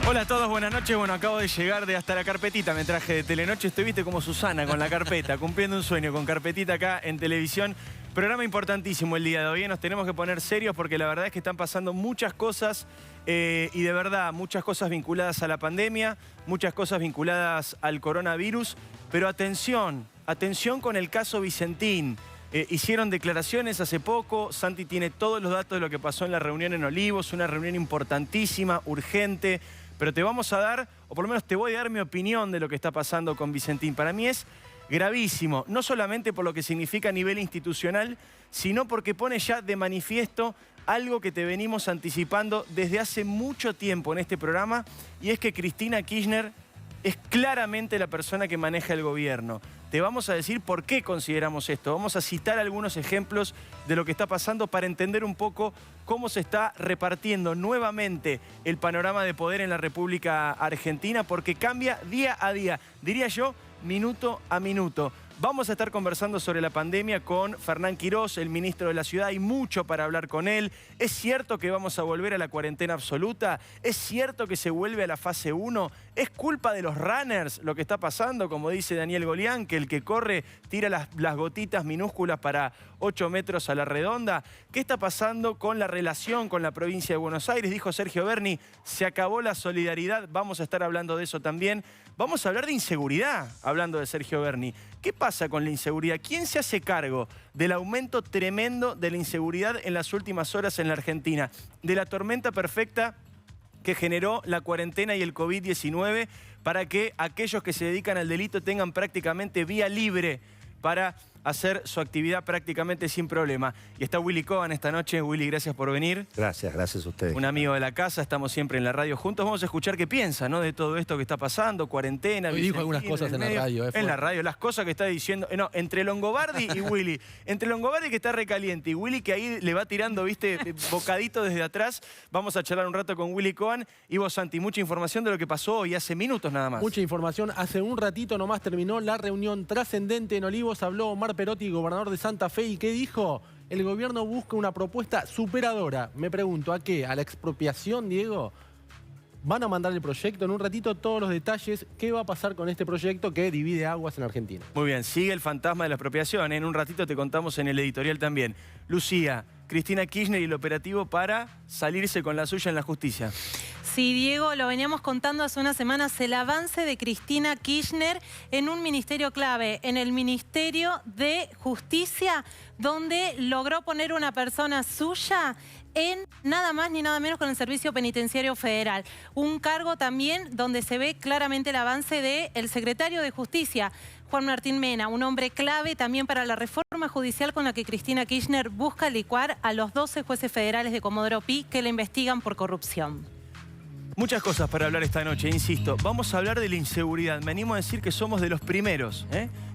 Hola a todos, buenas noches. Bueno, acabo de llegar de hasta la carpetita, me traje de Telenoche. Estoy, viste, como Susana con la carpeta, cumpliendo un sueño con carpetita acá en televisión. Programa importantísimo el día de hoy. Nos tenemos que poner serios porque la verdad es que están pasando muchas cosas y de verdad muchas cosas vinculadas a la pandemia, muchas cosas vinculadas al coronavirus. Pero atención, atención con el caso Vicentín. Hicieron declaraciones hace poco, Santi tiene todos los datos de lo que pasó en la reunión en Olivos, una reunión importantísima, urgente, pero te vamos a dar, o por lo menos te voy a dar mi opinión de lo que está pasando con Vicentín. Para mí es gravísimo, no solamente por lo que significa a nivel institucional, sino porque pone ya de manifiesto algo que te venimos anticipando desde hace mucho tiempo en este programa, y es que Cristina Kirchner es claramente la persona que maneja el gobierno. Te vamos a decir por qué consideramos esto. Vamos a citar algunos ejemplos de lo que está pasando para entender un poco cómo se está repartiendo nuevamente el panorama de poder en la República Argentina, porque cambia día a día, diría yo, minuto a minuto. Vamos a estar conversando sobre la pandemia con Fernán Quirós, el ministro de la Ciudad. Hay mucho para hablar con él. ¿Es cierto que vamos a volver a la cuarentena absoluta? ¿Es cierto que se vuelve a la fase 1? ¿Es culpa de los runners lo que está pasando? Como dice Daniel Golián, que el que corre tira las gotitas minúsculas para 8 metros a la redonda. ¿Qué está pasando con la relación con la provincia de Buenos Aires? Dijo Sergio Berni, se acabó la solidaridad. Vamos a estar hablando de eso también. Vamos a hablar de inseguridad, hablando de Sergio Berni. ¿Qué pasa con la inseguridad? ¿Quién se hace cargo del aumento tremendo de la inseguridad en las últimas horas en la Argentina? De la tormenta perfecta que generó la cuarentena y el COVID-19 para que aquellos que se dedican al delito tengan prácticamente vía libre para hacer su actividad prácticamente sin problema. Y está Willy Cohen esta noche. Willy, gracias por venir. Gracias a ustedes. Un amigo de la casa, estamos siempre en la radio juntos. Vamos a escuchar qué piensa, ¿no?, de todo esto que está pasando, cuarentena. Hoy dijo algunas cosas en la radio. En la radio, las cosas que está diciendo. No, entre Longobardi y Willy. Entre Longobardi, que está recaliente, y Willy, que ahí le va tirando, viste, bocadito desde atrás. Vamos a charlar un rato con Willy Cohen. Y vos, Santi, mucha información de lo que pasó hoy, hace minutos nada más. Mucha información. Hace un ratito nomás terminó la reunión trascendente en Olivos. Habló Omar Perotti, gobernador de Santa Fe, ¿y qué dijo? El gobierno busca una propuesta superadora. Me pregunto, ¿a qué? ¿A la expropiación, Diego? ¿Van a mandar el proyecto? En un ratito todos los detalles. ¿Qué va a pasar con este proyecto que divide aguas en Argentina? Muy bien, sigue el fantasma de la expropiación. En un ratito te contamos en el editorial también. Lucía, Cristina Kirchner y el operativo para salirse con la suya en la justicia. Sí, Diego, lo veníamos contando hace unas semanas, el avance de Cristina Kirchner en un ministerio clave, en el Ministerio de Justicia, donde logró poner una persona suya en nada más ni nada menos con el Servicio Penitenciario Federal. Un cargo también donde se ve claramente el avance del secretario de Justicia, Juan Martín Mena, un hombre clave también para la reforma judicial con la que Cristina Kirchner busca licuar a los 12 jueces federales de Comodoro Pi que le investigan por corrupción. Muchas cosas para hablar esta noche, insisto. Vamos a hablar de la inseguridad. Me animo a decir que somos de los primeros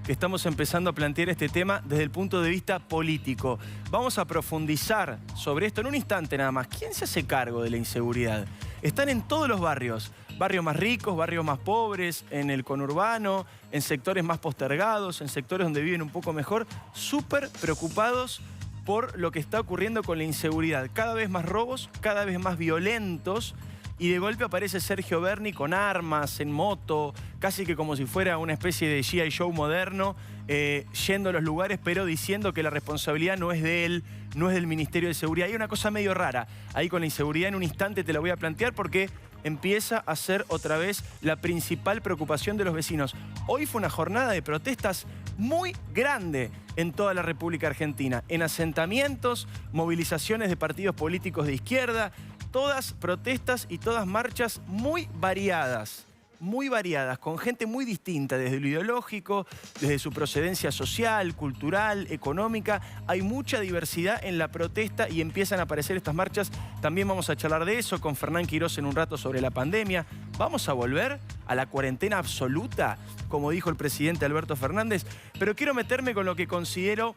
que estamos empezando a plantear este tema desde el punto de vista político. Vamos a profundizar sobre esto en un instante nada más. ¿Quién se hace cargo de la inseguridad? Están en todos los barrios. Barrios más ricos, barrios más pobres, en el conurbano, en sectores más postergados, en sectores donde viven un poco mejor. Súper preocupados por lo que está ocurriendo con la inseguridad. Cada vez más robos, cada vez más violentos. Y de golpe aparece Sergio Berni con armas, en moto, casi que como si fuera una especie de G.I. Joe moderno, yendo a los lugares, pero diciendo que la responsabilidad no es de él, no es del Ministerio de Seguridad. Hay una cosa medio rara ahí con la inseguridad, en un instante te la voy a plantear porque empieza a ser otra vez la principal preocupación de los vecinos. Hoy fue una jornada de protestas muy grande en toda la República Argentina, en asentamientos, movilizaciones de partidos políticos de izquierda, todas protestas y todas marchas muy variadas, con gente muy distinta, desde lo ideológico, desde su procedencia social, cultural, económica. Hay mucha diversidad en la protesta y empiezan a aparecer estas marchas. También vamos a charlar de eso con Fernán Quirós en un rato sobre la pandemia. ¿Vamos a volver a la cuarentena absoluta, como dijo el presidente Alberto Fernández? Pero quiero meterme con lo que considero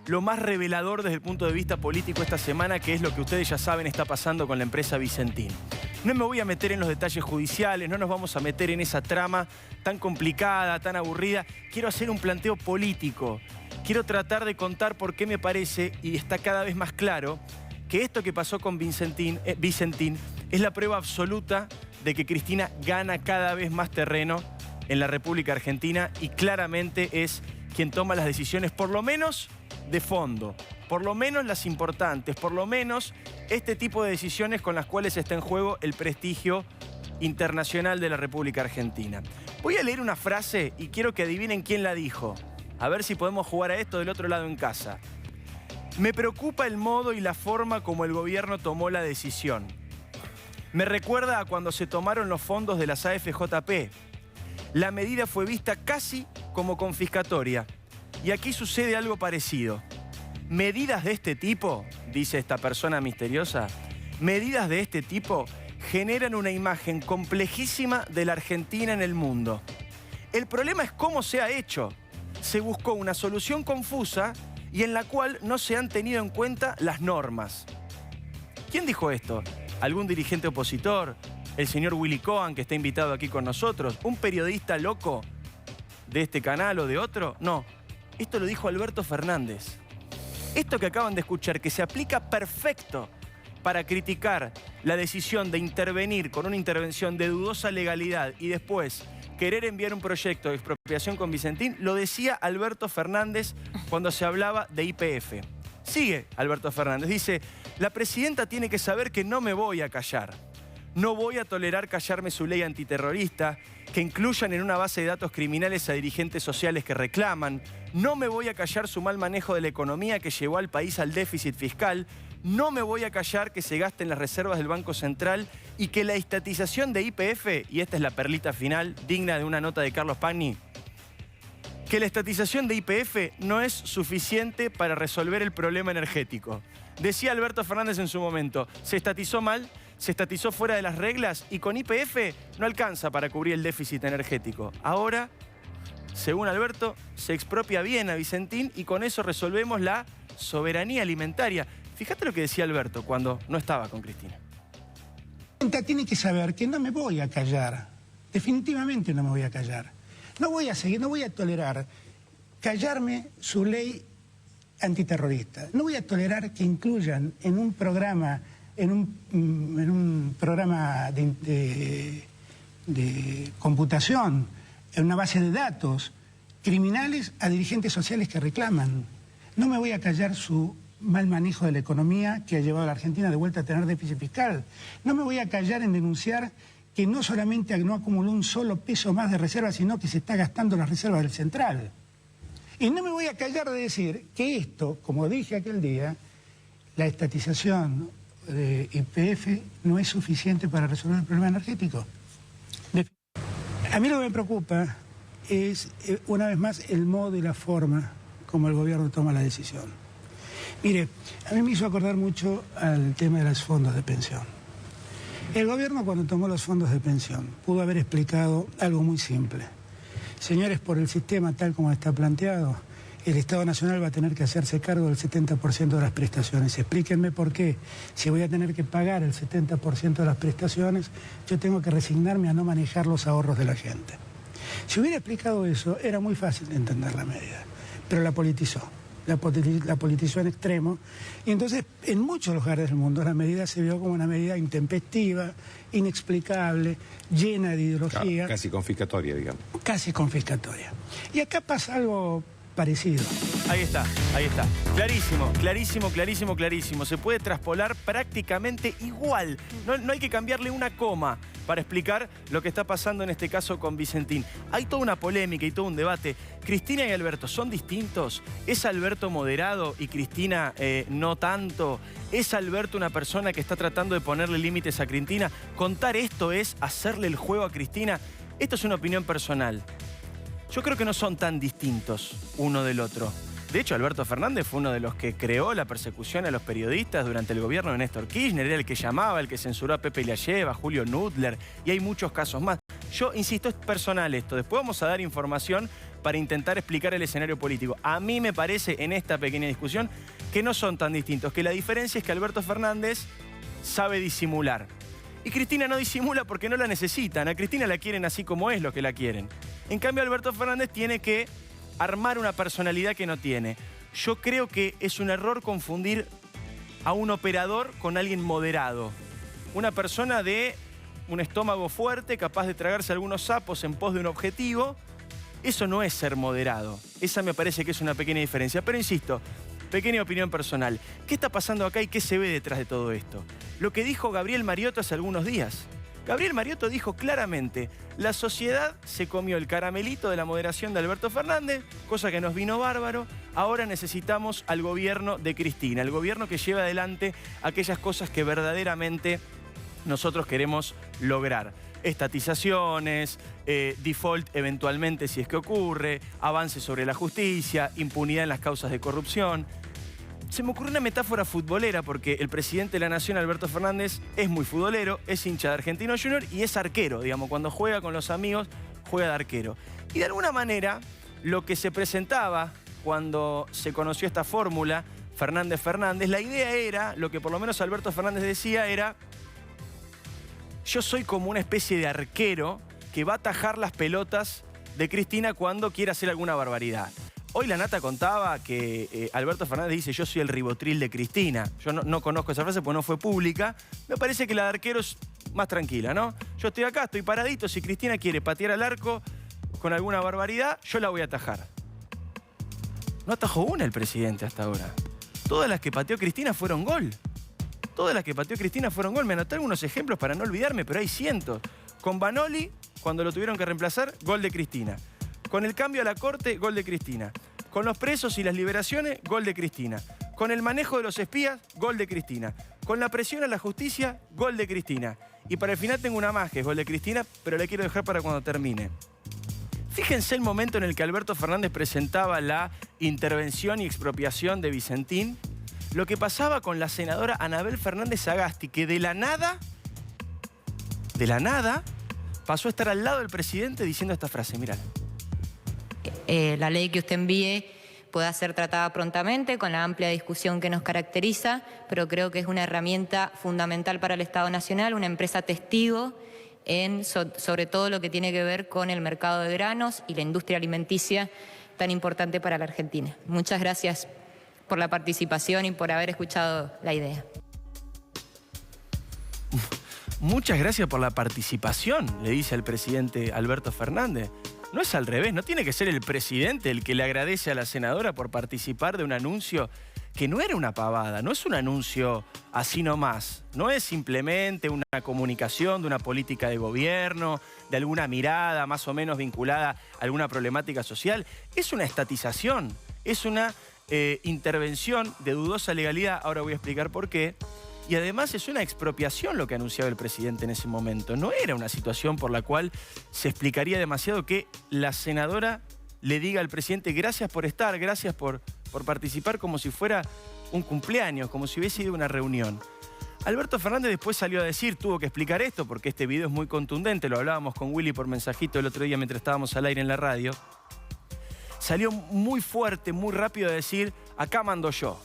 lo más revelador desde el punto de vista político esta semana, que es lo que ustedes ya saben está pasando con la empresa Vicentín. No me voy a meter en los detalles judiciales, no nos vamos a meter en esa trama tan complicada, tan aburrida. Quiero hacer un planteo político. Quiero tratar de contar por qué me parece, y está cada vez más claro, que esto que pasó con Vicentín es la prueba absoluta de que Cristina gana cada vez más terreno en la República Argentina y claramente es quien toma las decisiones, por lo menos de fondo, por lo menos las importantes, por lo menos este tipo de decisiones con las cuales está en juego el prestigio internacional de la República Argentina. Voy a leer una frase y quiero que adivinen quién la dijo. A ver si podemos jugar a esto del otro lado en casa. Me preocupa el modo y la forma como el gobierno tomó la decisión. Me recuerda a cuando se tomaron los fondos de las AFJP. La medida fue vista casi como confiscatoria. Y aquí sucede algo parecido. Medidas de este tipo, dice esta persona misteriosa, medidas de este tipo generan una imagen complejísima de la Argentina en el mundo. El problema es cómo se ha hecho. Se buscó una solución confusa y en la cual no se han tenido en cuenta las normas. ¿Quién dijo esto? ¿Algún dirigente opositor? ¿El señor Willy Cohen, que está invitado aquí con nosotros? ¿Un periodista loco de este canal o de otro? No, esto lo dijo Alberto Fernández. Esto que acaban de escuchar, que se aplica perfecto para criticar la decisión de intervenir con una intervención de dudosa legalidad y después querer enviar un proyecto de expropiación con Vicentín, lo decía Alberto Fernández cuando se hablaba de YPF. Sigue Alberto Fernández, dice, la presidenta tiene que saber que no me voy a callar. No voy a tolerar callarme su ley antiterrorista, que incluyan en una base de datos criminales a dirigentes sociales que reclaman. No me voy a callar su mal manejo de la economía que llevó al país al déficit fiscal. No me voy a callar que se gasten las reservas del Banco Central y que la estatización de YPF, y esta es la perlita final, digna de una nota de Carlos Pagni, que la estatización de YPF no es suficiente para resolver el problema energético. Decía Alberto Fernández en su momento, se estatizó mal, se estatizó fuera de las reglas y con YPF no alcanza para cubrir el déficit energético. Ahora, según Alberto, se expropia bien a Vicentín y con eso resolvemos la soberanía alimentaria. Fíjate lo que decía Alberto cuando no estaba con Cristina. Tiene que saber que no me voy a callar. Definitivamente no me voy a callar. No voy a seguir, no voy a tolerar callarme su ley antiterrorista. No voy a tolerar que incluyan en un programa, en un programa de computación, en una base de datos, criminales a dirigentes sociales que reclaman. No me voy a callar su mal manejo de la economía que ha llevado a la Argentina de vuelta a tener déficit fiscal. No me voy a callar en denunciar que no solamente no acumuló un solo peso más de reservas, sino que se está gastando las reservas del Central. Y no me voy a callar de decir que esto, como dije aquel día, la estatización de YPF no es suficiente para resolver el problema energético. A mí lo que me preocupa es, una vez más, el modo y la forma como el gobierno toma la decisión. Mire, a mí me hizo acordar mucho al tema de los fondos de pensión. El gobierno, cuando tomó los fondos de pensión, pudo haber explicado algo muy simple. Señores, por el sistema tal como está planteado, el Estado Nacional va a tener que hacerse cargo del 70% de las prestaciones. Explíquenme por qué. Si voy a tener que pagar el 70% de las prestaciones, yo tengo que resignarme a no manejar los ahorros de la gente. Si hubiera explicado eso, era muy fácil de entender la medida, pero la politizó. La politizó en extremo, y entonces en muchos lugares del mundo la medida se vio como una medida intempestiva, inexplicable, llena de ideología. Casi confiscatoria, digamos. Casi confiscatoria. Y acá pasa algo parecido. Ahí está, ahí está. Clarísimo, clarísimo, clarísimo, clarísimo. Se puede traspolar prácticamente igual. No hay que cambiarle una coma para explicar lo que está pasando en este caso con Vicentín. Hay toda una polémica y todo un debate. ¿Cristina y Alberto son distintos? ¿Es Alberto moderado y Cristina no tanto? ¿Es Alberto una persona que está tratando de ponerle límites a Cristina? ¿Contar esto es hacerle el juego a Cristina? Esto es una opinión personal. Yo creo que no son tan distintos uno del otro. De hecho, Alberto Fernández fue uno de los que creó la persecución a los periodistas durante el gobierno de Néstor Kirchner. Era el que llamaba, el que censuró a Pepe Iliaeva, a Julio Nudler, y hay muchos casos más. Yo insisto, es personal esto. Después vamos a dar información para intentar explicar el escenario político. A mí me parece, en esta pequeña discusión, que no son tan distintos. Que la diferencia es que Alberto Fernández sabe disimular. Y Cristina no disimula porque no la necesitan. A Cristina la quieren así como es lo que la quieren. En cambio, Alberto Fernández tiene que armar una personalidad que no tiene. Yo creo que es un error confundir a un operador con alguien moderado. Una persona de un estómago fuerte, capaz de tragarse algunos sapos en pos de un objetivo. Eso no es ser moderado. Esa me parece que es una pequeña diferencia. Pero insisto, pequeña opinión personal. ¿Qué está pasando acá y qué se ve detrás de todo esto? Lo que dijo Gabriel Mariotto hace algunos días. Gabriel Mariotto dijo claramente, la sociedad se comió el caramelito de la moderación de Alberto Fernández, cosa que nos vino bárbaro. Ahora necesitamos al gobierno de Cristina, el gobierno que lleve adelante aquellas cosas que verdaderamente nosotros queremos lograr. Estatizaciones, default eventualmente si es que ocurre, avances sobre la justicia, impunidad en las causas de corrupción. Se me ocurrió una metáfora futbolera porque el presidente de la Nación, Alberto Fernández, es muy futbolero, es hincha de Argentinos Juniors y es arquero, digamos, cuando juega con los amigos, juega de arquero. Y de alguna manera, lo que se presentaba cuando se conoció esta fórmula, Fernández-Fernández, la idea era, lo que por lo menos Alberto Fernández decía era, yo soy como una especie de arquero que va a atajar las pelotas de Cristina cuando quiera hacer alguna barbaridad. Hoy la Nata contaba que Alberto Fernández dice yo soy el ribotril de Cristina. Yo no conozco esa frase porque no fue pública. Me parece que la de arquero es más tranquila, ¿no? Yo estoy acá, estoy paradito. Si Cristina quiere patear al arco con alguna barbaridad, yo la voy a atajar. No atajó una el presidente hasta ahora. Todas las que pateó Cristina fueron gol. Todas las que pateó Cristina fueron gol. Me anoté algunos ejemplos para no olvidarme, pero hay cientos. Con Vanoli, cuando lo tuvieron que reemplazar, gol de Cristina. Con el cambio a la Corte, gol de Cristina. Con los presos y las liberaciones, gol de Cristina. Con el manejo de los espías, gol de Cristina. Con la presión a la justicia, gol de Cristina. Y para el final tengo una más, que es gol de Cristina, pero la quiero dejar para cuando termine. Fíjense el momento en el que Alberto Fernández presentaba la intervención y expropiación de Vicentín. Lo que pasaba con la senadora Anabel Fernández Sagasti, que de la nada, pasó a estar al lado del presidente diciendo esta frase, mirá. La ley que usted envíe pueda ser tratada prontamente con la amplia discusión que nos caracteriza, pero creo que es una herramienta fundamental para el Estado Nacional, una empresa testigo sobre todo lo que tiene que ver con el mercado de granos y la industria alimenticia tan importante para la Argentina. Muchas gracias por la participación y por haber escuchado la idea. Muchas gracias por la participación, le dice al presidente Alberto Fernández. No es al revés, no tiene que ser el presidente el que le agradece a la senadora por participar de un anuncio que no era una pavada, no es un anuncio así nomás, no es simplemente una comunicación de una política de gobierno, de alguna mirada más o menos vinculada a alguna problemática social, es una estatización, es una intervención de dudosa legalidad, ahora voy a explicar por qué. Y además es una expropiación lo que anunciaba el presidente en ese momento. No era una situación por la cual se explicaría demasiado que la senadora le diga al presidente gracias por estar, gracias por participar como si fuera un cumpleaños, como si hubiese ido a una reunión. Alberto Fernández después salió a decir, tuvo que explicar esto porque este video es muy contundente, lo hablábamos con Willy por mensajito el otro día mientras estábamos al aire en la radio. Salió muy fuerte, muy rápido a decir, acá mando yo.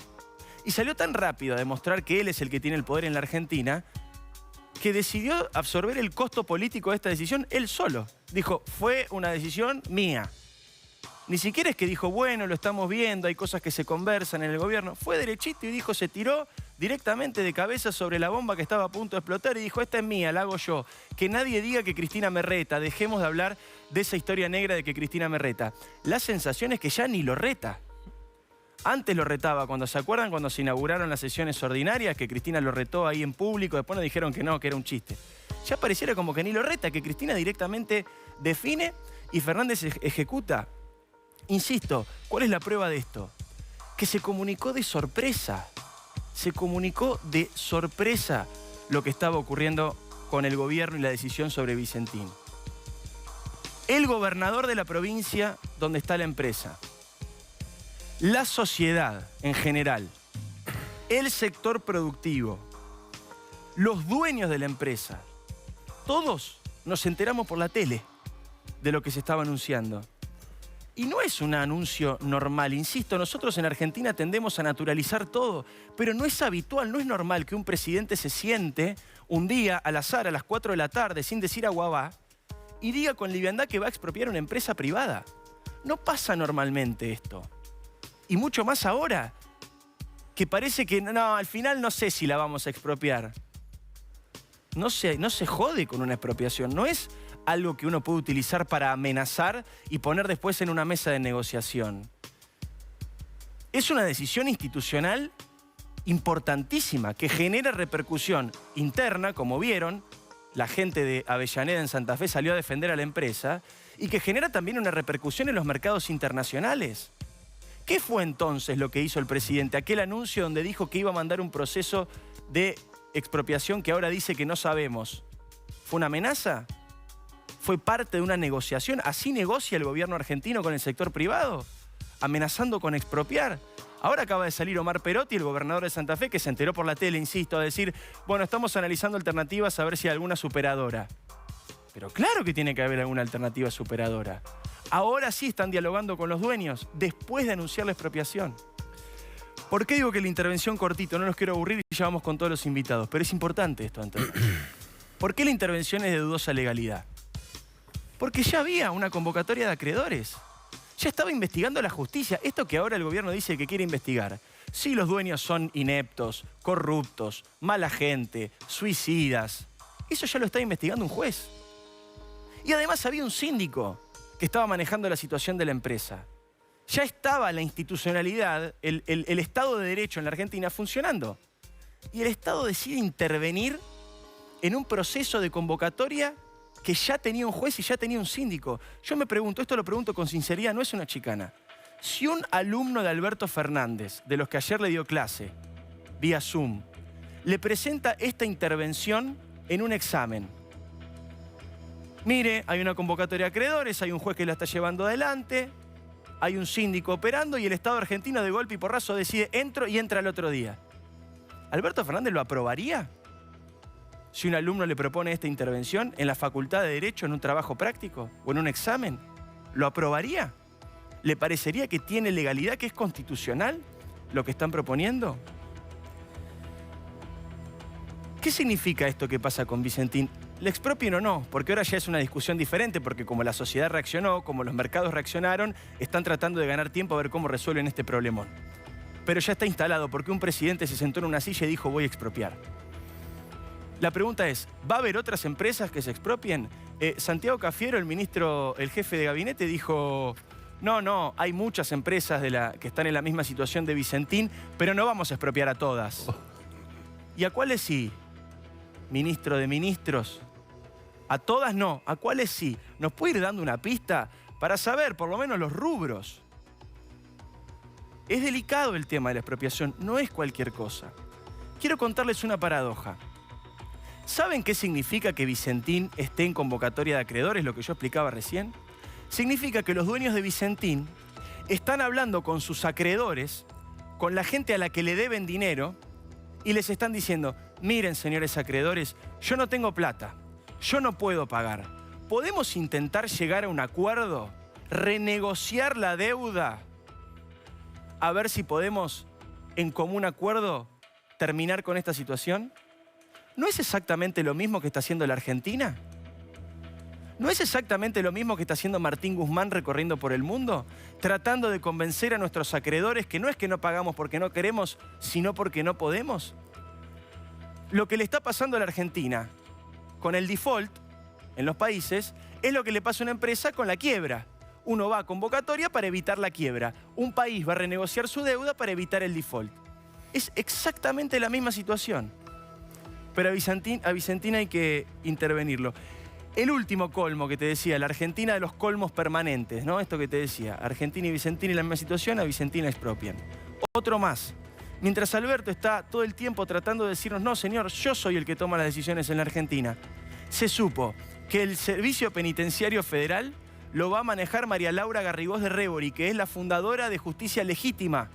Y salió tan rápido a demostrar que él es el que tiene el poder en la Argentina que decidió absorber el costo político de esta decisión él solo. Dijo, fue una decisión mía. Ni siquiera es que dijo, bueno, lo estamos viendo, hay cosas que se conversan en el gobierno. Fue derechito y dijo, se tiró directamente de cabeza sobre la bomba que estaba a punto de explotar y dijo, esta es mía, la hago yo. Que nadie diga que Cristina me reta, dejemos de hablar de esa historia negra de que Cristina me reta. La sensación es que ya ni lo reta. Antes lo retaba, cuando se acuerdan cuando se inauguraron las sesiones ordinarias, que Cristina lo retó ahí en público, después nos dijeron que no, que era un chiste. Ya pareciera como que ni lo reta, que Cristina directamente define y Fernández ejecuta. Insisto, ¿cuál es la prueba de esto? Que se comunicó de sorpresa. Se comunicó de sorpresa lo que estaba ocurriendo con el gobierno y la decisión sobre Vicentín. El gobernador de la provincia donde está la empresa, la sociedad en general, el sector productivo, los dueños de la empresa, todos nos enteramos por la tele de lo que se estaba anunciando. Y no es un anuncio normal, insisto, nosotros en Argentina tendemos a naturalizar todo, pero no es habitual, no es normal que un presidente se siente un día al azar a las 4 de la tarde sin decir aguabá y diga con liviandad que va a expropiar una empresa privada. No pasa normalmente esto. Y mucho más ahora, que parece que no, al final no sé si la vamos a expropiar. no se jode con una expropiación. No es algo que uno puede utilizar para amenazar y poner después en una mesa de negociación. Es una decisión institucional importantísima que genera repercusión interna, como vieron. La gente de Avellaneda en Santa Fe salió a defender a la empresa y que genera también una repercusión en los mercados internacionales. ¿Qué fue entonces lo que hizo el presidente? Aquel anuncio donde dijo que iba a mandar un proceso de expropiación que ahora dice que no sabemos. ¿Fue una amenaza? ¿Fue parte de una negociación? ¿Así negocia el gobierno argentino con el sector privado? ¿Amenazando con expropiar? Ahora acaba de salir Omar Perotti, el gobernador de Santa Fe, que se enteró por la tele, insisto, a decir, bueno, estamos analizando alternativas a ver si hay alguna superadora. Pero claro que tiene que haber alguna alternativa superadora. Ahora sí están dialogando con los dueños, después de anunciar la expropiación. ¿Por qué digo que la intervención cortito? No los quiero aburrir y ya vamos con todos los invitados, pero es importante esto, Antonio. ¿Por qué la intervención es de dudosa legalidad? Porque ya había una convocatoria de acreedores. Ya estaba investigando la justicia. Esto que ahora el gobierno dice que quiere investigar. Si los dueños son ineptos, corruptos, mala gente, suicidas. Eso ya lo está investigando un juez. Y además había un síndico que estaba manejando la situación de la empresa. Ya estaba la institucionalidad, el Estado de Derecho en la Argentina funcionando. Y el Estado decide intervenir en un proceso de convocatoria que ya tenía un juez y ya tenía un síndico. Yo me pregunto, esto lo pregunto con sinceridad, no es una chicana. Si un alumno de Alberto Fernández, de los que ayer le dio clase, vía Zoom, le presenta esta intervención en un examen. Mire, hay una convocatoria de acreedores, hay un juez que la está llevando adelante, hay un síndico operando y el Estado argentino de golpe y porrazo decide entro y entra el otro día. ¿Alberto Fernández lo aprobaría? Si un alumno le propone esta intervención en la Facultad de Derecho, en un trabajo práctico o en un examen, ¿lo aprobaría? ¿Le parecería que tiene legalidad, que es constitucional lo que están proponiendo? ¿Qué significa esto que pasa con Vicentín? ¿Le expropien o no? Porque ahora ya es una discusión diferente, porque como la sociedad reaccionó, como los mercados reaccionaron, están tratando de ganar tiempo a ver cómo resuelven este problemón. Pero ya está instalado, porque un presidente se sentó en una silla y dijo voy a expropiar. La pregunta es, ¿va a haber otras empresas que se expropien? Santiago Cafiero, el jefe de gabinete, dijo, no, hay muchas empresas que están en la misma situación de Vicentín, pero no vamos a expropiar a todas. ¿Y a cuáles sí? Ministro de Ministros. A todas no, ¿a cuáles sí? ¿Nos puede ir dando una pista para saber por lo menos los rubros? Es delicado el tema de la expropiación, no es cualquier cosa. Quiero contarles una paradoja. ¿Saben qué significa que Vicentín esté en convocatoria de acreedores, lo que yo explicaba recién? Significa que los dueños de Vicentín están hablando con sus acreedores, con la gente a la que le deben dinero, y les están diciendo, miren, señores acreedores, yo no tengo plata, yo no puedo pagar. ¿Podemos intentar llegar a un acuerdo? ¿Renegociar la deuda? A ver si podemos, en común acuerdo, terminar con esta situación. ¿No es exactamente lo mismo que está haciendo la Argentina? ¿No es exactamente lo mismo que está haciendo Martín Guzmán recorriendo por el mundo? Tratando de convencer a nuestros acreedores que no es que no pagamos porque no queremos, sino porque no podemos. Lo que le está pasando a la Argentina con el default en los países es lo que le pasa a una empresa con la quiebra. Uno va a convocatoria para evitar la quiebra. Un país va a renegociar su deuda para evitar el default. Es exactamente la misma situación. Pero a Vicentín hay que intervenirlo. El último colmo que te decía, la Argentina de los colmos permanentes, ¿no? Esto que te decía, Argentina y Vicentín en la misma situación, a Vicentín la expropian. Otro más. Mientras Alberto está todo el tiempo tratando de decirnos, no señor, yo soy el que toma las decisiones en la Argentina, se supo que el Servicio Penitenciario Federal lo va a manejar María Laura Garrigós de Rébori, que es la fundadora de Justicia Legítima.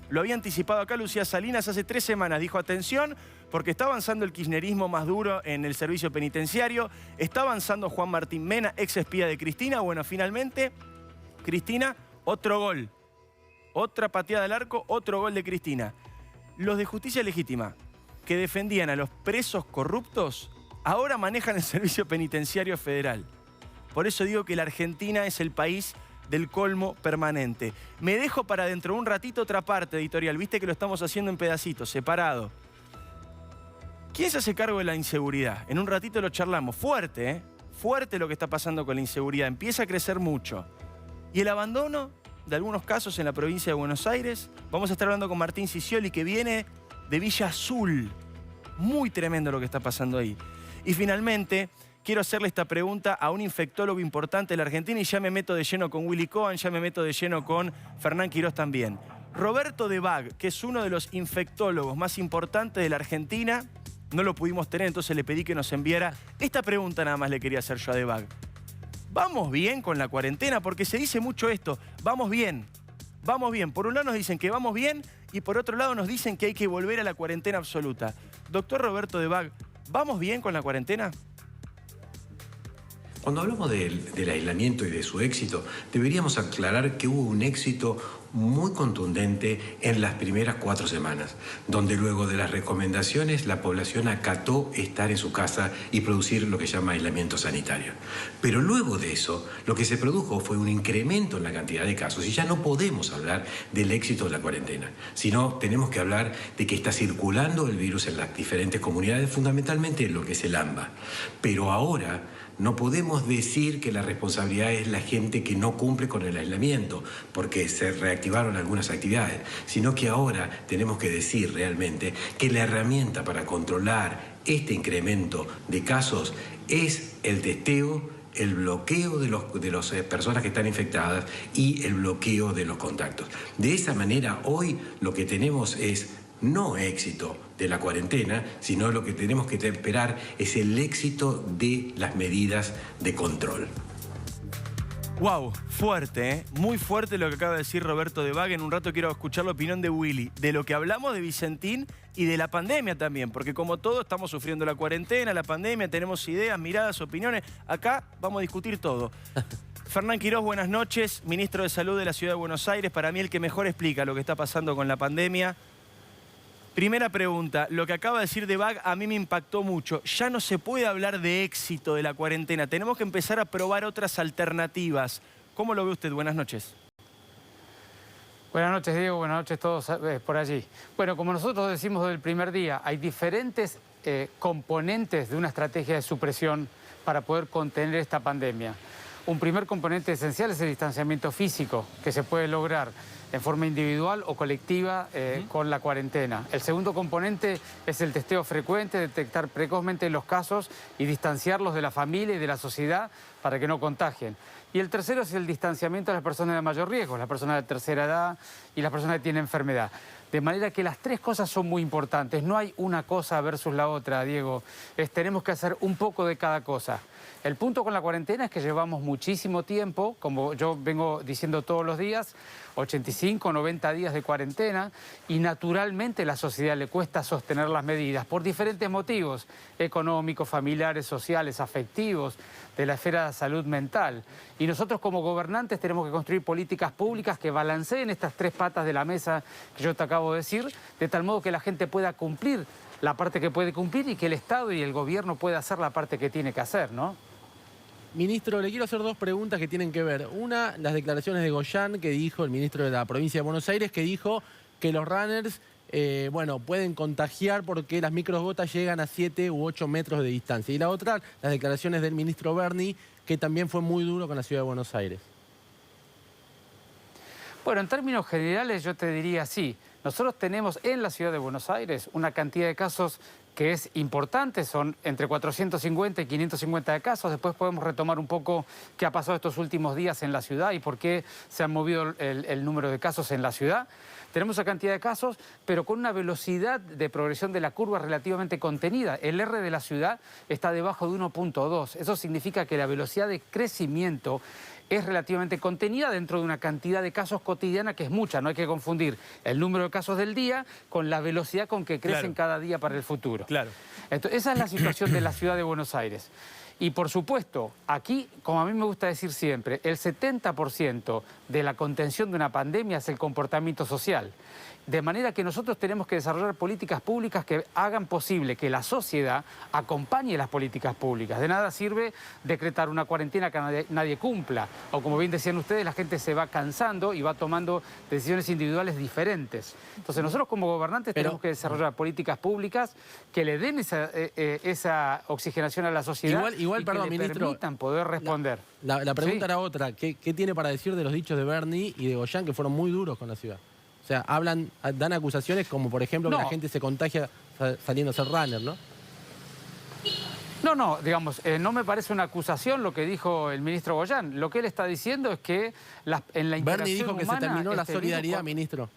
Lo había anticipado acá Lucía Salinas hace 3 semanas. Dijo, atención, porque está avanzando el kirchnerismo más duro en el servicio penitenciario. Está avanzando Juan Martín Mena, ex espía de Cristina. Bueno, finalmente, Cristina, otro gol. Otra pateada al arco, otro gol de Cristina. Los de Justicia Legítima, que defendían a los presos corruptos, ahora manejan el Servicio Penitenciario Federal. Por eso digo que la Argentina es el país del colmo permanente. Me dejo para dentro de un ratito otra parte editorial. Viste que lo estamos haciendo en pedacitos, separado. ¿Quién se hace cargo de la inseguridad? En un ratito lo charlamos. Fuerte, ¿eh? Fuerte lo que está pasando con la inseguridad. Empieza a crecer mucho. Y el abandono de algunos casos en la provincia de Buenos Aires. Vamos a estar hablando con Martín Cicioli, que viene de Villa Azul. Muy tremendo lo que está pasando ahí. Y finalmente, quiero hacerle esta pregunta a un infectólogo importante de la Argentina y ya me meto de lleno con Willy Cohen, ya me meto de lleno con Fernán Quirós también. Roberto de Bag, que es uno de los infectólogos más importantes de la Argentina, no lo pudimos tener, entonces le pedí que nos enviara. Esta pregunta nada más le quería hacer yo a de Bag. ¿Vamos bien con la cuarentena? Porque se dice mucho esto, vamos bien, vamos bien. Por un lado nos dicen que vamos bien y por otro lado nos dicen que hay que volver a la cuarentena absoluta. Doctor Roberto de Bag, ¿vamos bien con la cuarentena? Cuando hablamos del aislamiento y de su éxito, deberíamos aclarar que hubo un éxito muy contundente en las primeras 4 semanas, donde luego de las recomendaciones la población acató estar en su casa y producir lo que se llama aislamiento sanitario. Pero luego de eso, lo que se produjo fue un incremento en la cantidad de casos y ya no podemos hablar del éxito de la cuarentena, sino tenemos que hablar de que está circulando el virus en las diferentes comunidades, fundamentalmente en lo que es el AMBA. Pero ahora no podemos decir que la responsabilidad es la gente que no cumple con el aislamiento, porque se reactivaron algunas actividades, sino que ahora tenemos que decir realmente que la herramienta para controlar este incremento de casos es el testeo, el bloqueo de las personas que están infectadas y el bloqueo de los contactos. De esa manera, hoy lo que tenemos es no éxito de la cuarentena, sino lo que tenemos que esperar es el éxito de las medidas de control. Wow, fuerte, ¿eh? Muy fuerte lo que acaba de decir Roberto de Bag. En un rato quiero escuchar la opinión de Willy, de lo que hablamos de Vicentín y de la pandemia también, porque como todos estamos sufriendo la cuarentena, la pandemia, tenemos ideas, miradas, opiniones. Acá vamos a discutir todo. Fernán Quirós, buenas noches, ministro de Salud de la Ciudad de Buenos Aires. Para mí el que mejor explica lo que está pasando con la pandemia. Primera pregunta, lo que acaba de decir de Bag a mí me impactó mucho. Ya no se puede hablar de éxito de la cuarentena, tenemos que empezar a probar otras alternativas. ¿Cómo lo ve usted? Buenas noches. Buenas noches, Diego. Buenas noches a todos por allí. Bueno, como nosotros decimos desde el primer día, hay diferentes componentes de una estrategia de supresión para poder contener esta pandemia. Un primer componente esencial es el distanciamiento físico, que se puede lograr en forma individual o colectiva con la cuarentena. El segundo componente es el testeo frecuente, detectar precozmente los casos y distanciarlos de la familia y de la sociedad para que no contagien. Y el tercero es el distanciamiento de las personas de mayor riesgo, las personas de tercera edad y las personas que tienen enfermedad. De manera que las tres cosas son muy importantes. No hay una cosa versus la otra, Diego. Tenemos que hacer un poco de cada cosa. El punto con la cuarentena es que llevamos muchísimo tiempo, como yo vengo diciendo todos los días, 85, 90 días de cuarentena, y naturalmente a la sociedad le cuesta sostener las medidas por diferentes motivos, económicos, familiares, sociales, afectivos, de la esfera de salud mental. Y nosotros como gobernantes tenemos que construir políticas públicas que balanceen estas tres patas de la mesa que yo te acabo de decir, de tal modo que la gente pueda cumplir la parte que puede cumplir y que el Estado y el gobierno pueda hacer la parte que tiene que hacer, ¿no? Ministro, le quiero hacer dos preguntas que tienen que ver. Una, las declaraciones de Goyán, que dijo, el ministro de la provincia de Buenos Aires, que dijo que los runners, pueden contagiar porque las microgotas llegan a 7 u 8 metros de distancia. Y la otra, las declaraciones del ministro Berni, que también fue muy duro con la ciudad de Buenos Aires. Bueno, en términos generales yo te diría sí. Nosotros tenemos en la ciudad de Buenos Aires una cantidad de casos que es importante, son entre 450 y 550 de casos. Después podemos retomar un poco qué ha pasado estos últimos días en la ciudad y por qué se han movido el número de casos en la ciudad. Tenemos esa cantidad de casos, pero con una velocidad de progresión de la curva relativamente contenida. El R de la ciudad está debajo de 1.2. Eso significa que la velocidad de crecimiento es relativamente contenida dentro de una cantidad de casos cotidiana que es mucha. No hay que confundir el número de casos del día con la velocidad con que crecen cada día para el futuro. Claro. Entonces, esa es la situación de la ciudad de Buenos Aires. Y por supuesto, aquí, como a mí me gusta decir siempre, el 70% de la contención de una pandemia es el comportamiento social. De manera que nosotros tenemos que desarrollar políticas públicas que hagan posible que la sociedad acompañe las políticas públicas. De nada sirve decretar una cuarentena que nadie cumpla. O como bien decían ustedes, la gente se va cansando y va tomando decisiones individuales diferentes. Entonces nosotros como gobernantes tenemos que desarrollar políticas públicas que le den esa oxigenación a la sociedad igual, y perdón, que le ministro, permitan poder responder. La pregunta ¿Sí? era otra. ¿Qué tiene para decir de los dichos de Bernie y de Goyan que fueron muy duros con la ciudad? O sea, dan acusaciones como, por ejemplo, que la gente se contagia saliendo a ser runner, ¿no? No, digamos, no me parece una acusación lo que dijo el ministro Goyan. Lo que él está diciendo es que en la interacción Bernie dijo que se humana, terminó la este solidaridad, virus... ministro.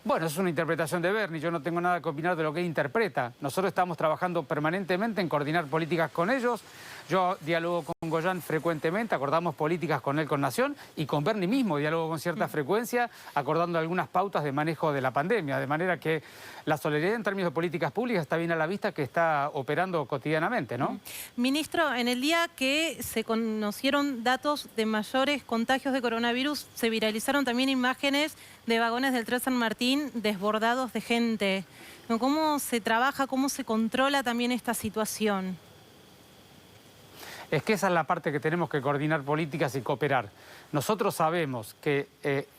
Bueno, es una interpretación de Bernie, yo no tengo nada que opinar de lo que él interpreta. Nosotros estamos trabajando permanentemente en coordinar políticas con ellos. Yo dialogo con Goyan frecuentemente, acordamos políticas con él, con Nación, y con Bernie mismo dialogo con cierta frecuencia, acordando algunas pautas de manejo de la pandemia. De manera que la solidaridad en términos de políticas públicas está bien a la vista, que está operando cotidianamente, ¿no? Ministro, en el día que se conocieron datos de mayores contagios de coronavirus, se viralizaron también imágenes de vagones del tren San Martín desbordados de gente. ¿Cómo se trabaja, cómo se controla también esta situación? Es que esa es la parte que tenemos que coordinar políticas y cooperar. Nosotros sabemos que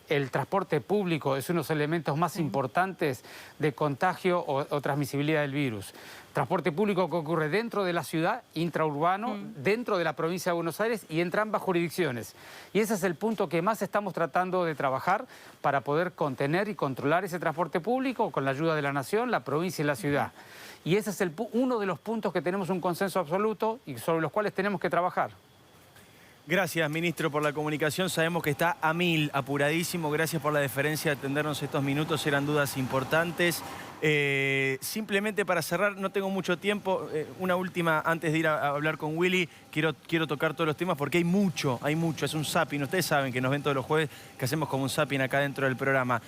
el transporte público es uno de los elementos más importantes de contagio o transmisibilidad del virus. Transporte público que ocurre dentro de la ciudad, intraurbano, dentro de la provincia de Buenos Aires y entre ambas jurisdicciones. Y ese es el punto que más estamos tratando de trabajar para poder contener y controlar ese transporte público con la ayuda de la Nación, la provincia y la ciudad. Y ese es uno de los puntos que tenemos un consenso absoluto y sobre los cuales tenemos que trabajar. Gracias, ministro, por la comunicación. Sabemos que está a mil, apuradísimo. Gracias por la deferencia de atendernos estos minutos. Eran dudas importantes. Simplemente para cerrar, no tengo mucho tiempo. Una última, antes de ir a hablar con Willy, quiero tocar todos los temas porque hay mucho. Es un zapping. Ustedes saben que nos ven todos los jueves, que hacemos como un zapping acá dentro del programa.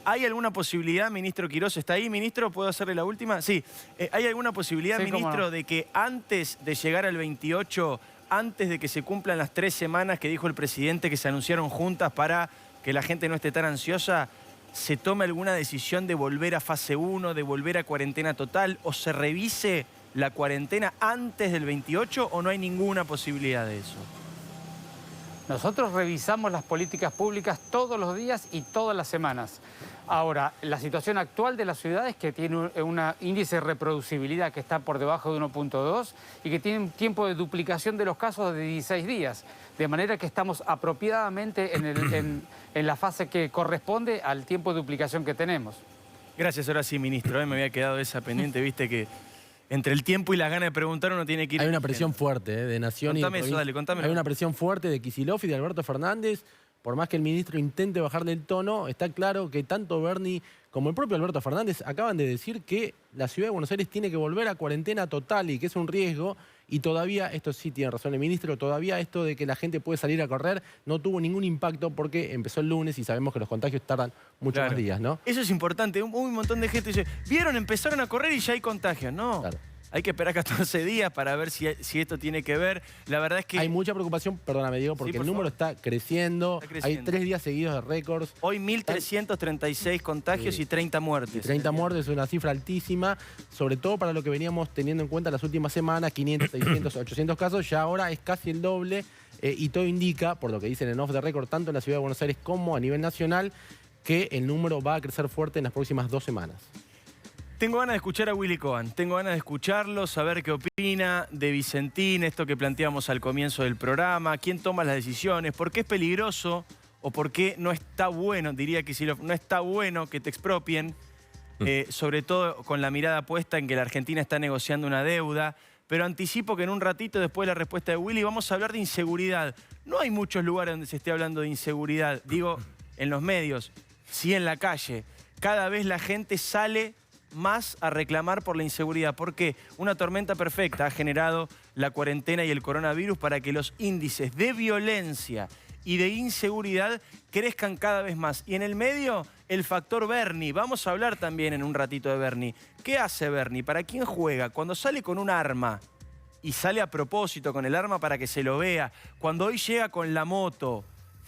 ¿Hay alguna posibilidad, ministro Quirós, está ahí, ministro? ¿Puedo hacerle la última? Sí. ¿Hay alguna posibilidad, sí, ministro, de que antes de llegar al 28, antes de que se cumplan las 3 semanas que dijo el presidente que se anunciaron juntas para que la gente no esté tan ansiosa, se tome alguna decisión de volver a fase 1, de volver a cuarentena total, o se revise la cuarentena antes del 28, o no hay ninguna posibilidad de eso? Nosotros revisamos las políticas públicas todos los días y todas las semanas. Ahora, la situación actual de la ciudad es que tiene un índice de reproducibilidad que está por debajo de 1.2 y que tiene un tiempo de duplicación de los casos de 16 días. De manera que estamos apropiadamente en la fase que corresponde al tiempo de duplicación que tenemos. Gracias, ahora sí, ministro. Me había quedado esa pendiente, viste que entre el tiempo y las ganas de preguntar uno tiene que ir... Hay una presión fuerte de Nación contame y de eso, dale, contame. Hay una presión fuerte de Kicillof y de Alberto Fernández. Por más que el ministro intente bajarle el tono, está claro que tanto Bernie como el propio Alberto Fernández acaban de decir que la ciudad de Buenos Aires tiene que volver a cuarentena total y que es un riesgo. Y todavía, esto sí tiene razón el ministro, todavía esto de que la gente puede salir a correr no tuvo ningún impacto porque empezó el lunes y sabemos que los contagios tardan muchos más días, ¿no? Eso es importante. Un montón de gente dice, ¿vieron? Empezaron a correr y ya hay contagios. No. Claro. Hay que esperar 14 días para ver si esto tiene que ver. La verdad es que... Hay mucha preocupación, perdóname Diego, porque el número está creciendo. Hay 3 días seguidos de récords. Hoy 1.336 contagios y 30 muertes. 30 muertes es una cifra altísima, sobre todo para lo que veníamos teniendo en cuenta las últimas semanas, 500, 600, 800 casos. Ya ahora es casi el doble y todo indica, por lo que dicen en Off the Record, tanto en la ciudad de Buenos Aires como a nivel nacional, que el número va a crecer fuerte en las próximas 2 semanas. Tengo ganas de escuchar a Willy Cohen, tengo ganas de escucharlo, saber qué opina de Vicentín, esto que planteamos al comienzo del programa, quién toma las decisiones, por qué es peligroso o por qué no está bueno, diría Kicillof, no está bueno que te expropien, sobre todo con la mirada puesta en que la Argentina está negociando una deuda, pero anticipo que en un ratito después de la respuesta de Willy vamos a hablar de inseguridad. No hay muchos lugares donde se esté hablando de inseguridad, digo, en los medios, sí en la calle. Cada vez la gente sale más a reclamar por la inseguridad, porque una tormenta perfecta ha generado la cuarentena y el coronavirus para que los índices de violencia y de inseguridad crezcan cada vez más. Y en el medio, el factor Bernie. Vamos a hablar también en un ratito de Bernie. ¿Qué hace Bernie? ¿Para quién juega? Cuando sale con un arma y sale a propósito con el arma para que se lo vea, cuando hoy llega con la moto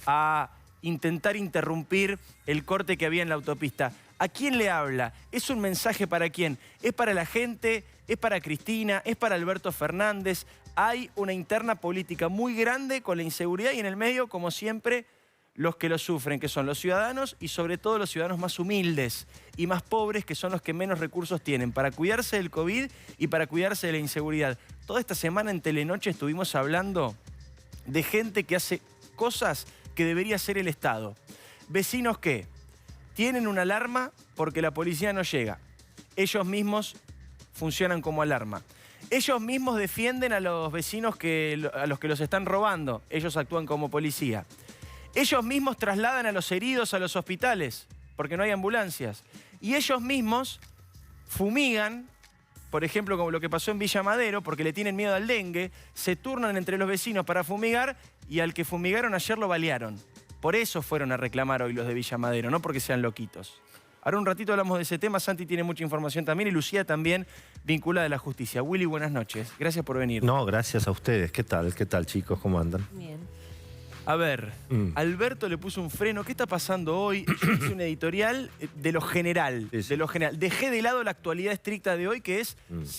a intentar interrumpir el corte que había en la autopista, ¿a quién le habla? ¿Es un mensaje para quién? ¿Es para la gente? ¿Es para Cristina? ¿Es para Alberto Fernández? Hay una interna política muy grande con la inseguridad y en el medio, como siempre, los que lo sufren, que son los ciudadanos y sobre todo los ciudadanos más humildes y más pobres, que son los que menos recursos tienen para cuidarse del COVID y para cuidarse de la inseguridad. Toda esta semana en Telenoche estuvimos hablando de gente que hace cosas que debería hacer el Estado. Vecinos que tienen una alarma porque la policía no llega. Ellos mismos funcionan como alarma. Ellos mismos defienden a los vecinos a los que los están robando. Ellos actúan como policía. Ellos mismos trasladan a los heridos a los hospitales porque no hay ambulancias. Y ellos mismos fumigan, por ejemplo, como lo que pasó en Villa Madero, porque le tienen miedo al dengue, se turnan entre los vecinos para fumigar y al que fumigaron ayer lo balearon. Por eso fueron a reclamar hoy los de Villa Madero, no porque sean loquitos. Ahora un ratito hablamos de ese tema, Santi tiene mucha información también y Lucía también vinculada a la justicia. Willy, buenas noches, gracias por venir. No, gracias a ustedes. ¿Qué tal chicos? ¿Cómo andan? Bien. A ver, Alberto le puso un freno. ¿Qué está pasando hoy? Yo hice un editorial de lo general, Sí, sí. de lo general. Dejé de lado la actualidad estricta de hoy, que es,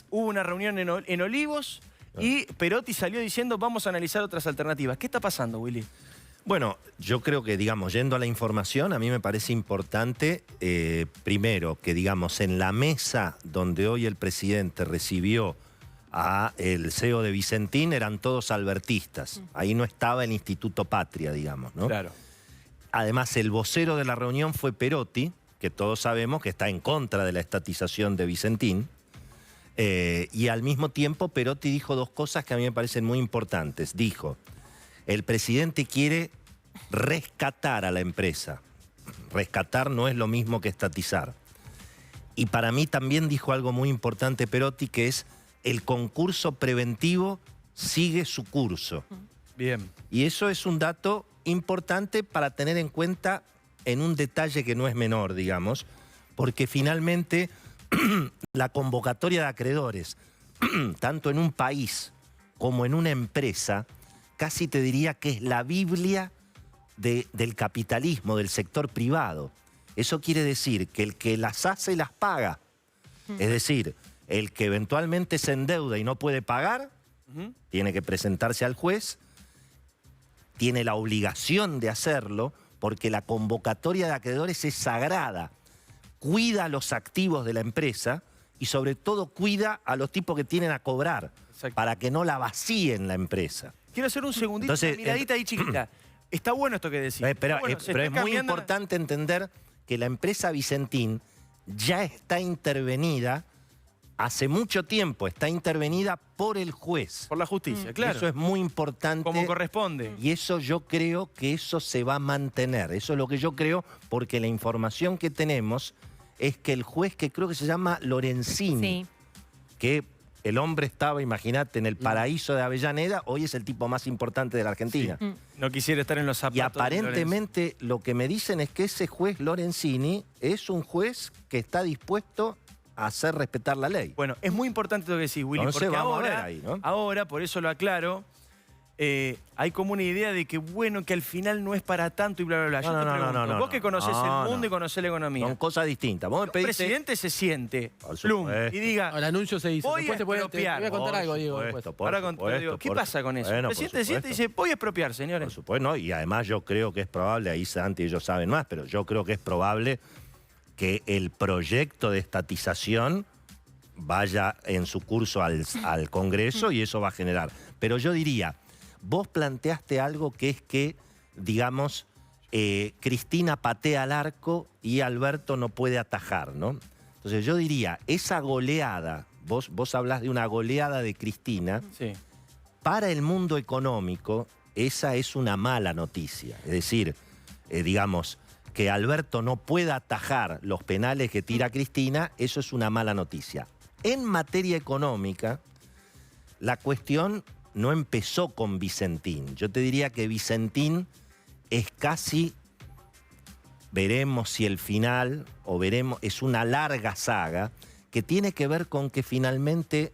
hubo una reunión en Olivos y Perotti salió diciendo vamos a analizar otras alternativas. ¿Qué está pasando, Willy? Bueno, yo creo que, digamos, yendo a la información, a mí me parece importante, primero, que, digamos, en la mesa donde hoy el presidente recibió a el CEO de Vicentín, eran todos albertistas. Ahí no estaba el Instituto Patria, digamos, ¿no? Claro. Además, el vocero de la reunión fue Perotti, que todos sabemos que está en contra de la estatización de Vicentín. Y al mismo tiempo, Perotti dijo dos cosas que a mí me parecen muy importantes. Dijo, el presidente quiere rescatar a la empresa. Rescatar no es lo mismo que estatizar. Y para mí también dijo algo muy importante Perotti, que es el concurso preventivo sigue su curso. Bien. Y eso es un dato importante para tener en cuenta en un detalle que no es menor, digamos, porque finalmente la convocatoria de acreedores, tanto en un país como en una empresa, casi te diría que es la Biblia del capitalismo, del sector privado. Eso quiere decir que el que las hace las paga. Es decir, el que eventualmente se endeuda y no puede pagar, tiene que presentarse al juez, tiene la obligación de hacerlo porque la convocatoria de acreedores es sagrada. Cuida los activos de la empresa y sobre todo cuida a los tipos que tienen a cobrar. Exacto. Para que no la vacíen la empresa. Quiero hacer un segundito, Entonces, una miradita ahí chiquita. Está bueno esto que decís. Pero, Está bueno, se pero está es muy cambiando importante entender que la empresa Vicentín ya está intervenida, hace mucho tiempo está intervenida por el juez. por la justicia, claro. Eso es muy importante. Como corresponde. Y eso yo creo que eso se va a mantener. Eso es lo que yo creo, porque la información que tenemos es que el juez, que creo que se llama Lorenzini, Sí. que el hombre estaba, imagínate, en el paraíso de Avellaneda, hoy es el tipo más importante de la Argentina. No quisiera estar en los zapatos. Y de aparentemente lo que me dicen es que ese juez Lorenzini es un juez que está dispuesto a hacer respetar la ley. Bueno, es muy importante lo que decís, Willy, Entonces porque vamos a ahora, ver ahí, ¿no? ahora, por eso lo aclaro, hay como una idea de que, bueno, que al final no es para tanto y bla, bla, bla. Yo No, te no, pregunto, no, no, vos no. que conocés No, el mundo no. y conocés la economía. Son cosas distintas. Vos me El pediste... presidente se siente, Por plum, supuesto. y diga, El anuncio se hizo. Voy Después a te voy a expropiar. contar algo, Diego. Por después. supuesto, por ahora con- supuesto, digo, ¿qué por- pasa con eso? Bueno, el presidente se siente y dice, voy a expropiar, señores. Por supuesto, no, y además yo creo que es probable, ahí Santi y ellos saben más, pero yo creo que es probable que el proyecto de estatización vaya en su curso al Congreso y eso va a generar. Pero yo diría, vos planteaste algo que es que, digamos, Cristina patea al arco y Alberto no puede atajar, ¿no? Entonces yo diría, esa goleada, vos hablás de una goleada de Cristina, Sí. para el mundo económico, esa es una mala noticia. Es decir, digamos, que Alberto no pueda atajar los penales que tira Cristina, eso es una mala noticia. En materia económica, la cuestión no empezó con Vicentín. Yo te diría que Vicentín es casi, veremos si el final, o veremos, es una larga saga que tiene que ver con que finalmente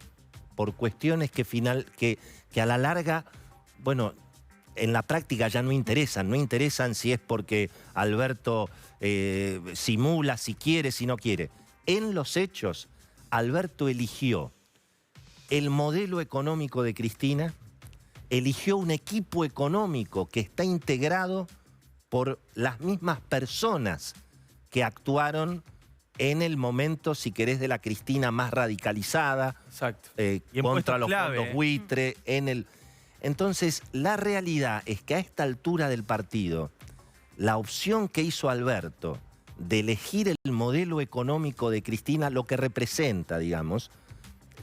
por cuestiones que a la larga, bueno, en la práctica ya no interesan. No interesan si es porque Alberto simula, si quiere, si no quiere. En los hechos, Alberto eligió el modelo económico de Cristina, eligió un equipo económico que está integrado por las mismas personas que actuaron en el momento, si querés, de la Cristina más radicalizada. Exacto. Contra los clave, fondos buitre. Entonces, la realidad es que a esta altura del partido, la opción que hizo Alberto de elegir el modelo económico de Cristina, lo que representa, digamos,